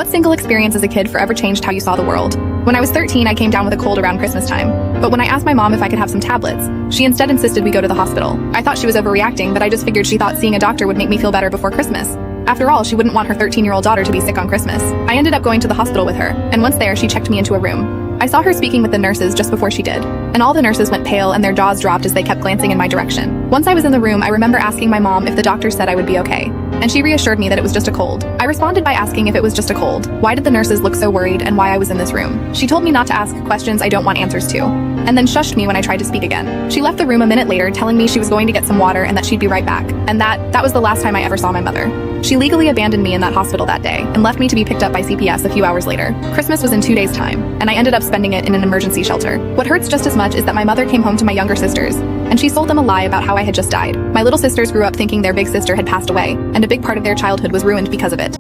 What single experience as a kid forever changed how you saw the world? When I was 13, I came down with a cold around Christmas time. But when I asked my mom if I could have some tablets, she instead insisted we go to the hospital. I thought she was overreacting, but I just figured she thought seeing a doctor would make me feel better before Christmas. After all, she wouldn't want her 13-year-old daughter to be sick on Christmas. I ended up going to the hospital with her, and once there, she checked me into a room. I saw her speaking with the nurses just before she did, and all the nurses went pale and their jaws dropped as they kept glancing in my direction. Once I was in the room, I remember asking my mom if the doctor said I would be okay, and she reassured me that it was just a cold. I responded by asking if it was just a cold, why did the nurses look so worried, and why I was in this room. She told me not to ask questions I don't want answers to, and then shushed me when I tried to speak again. She left the room a minute later, telling me she was going to get some water and that she'd be right back, and that was the last time I ever saw my mother. She legally abandoned me in that hospital that day and left me to be picked up by CPS a few hours later. Christmas was in 2 days' time, and I ended up spending it in an emergency shelter. What hurts just as much is that my mother came home to my younger sisters, and she sold them a lie about how I had just died. My little sisters grew up thinking their big sister had passed away, and a big part of their childhood was ruined because of it.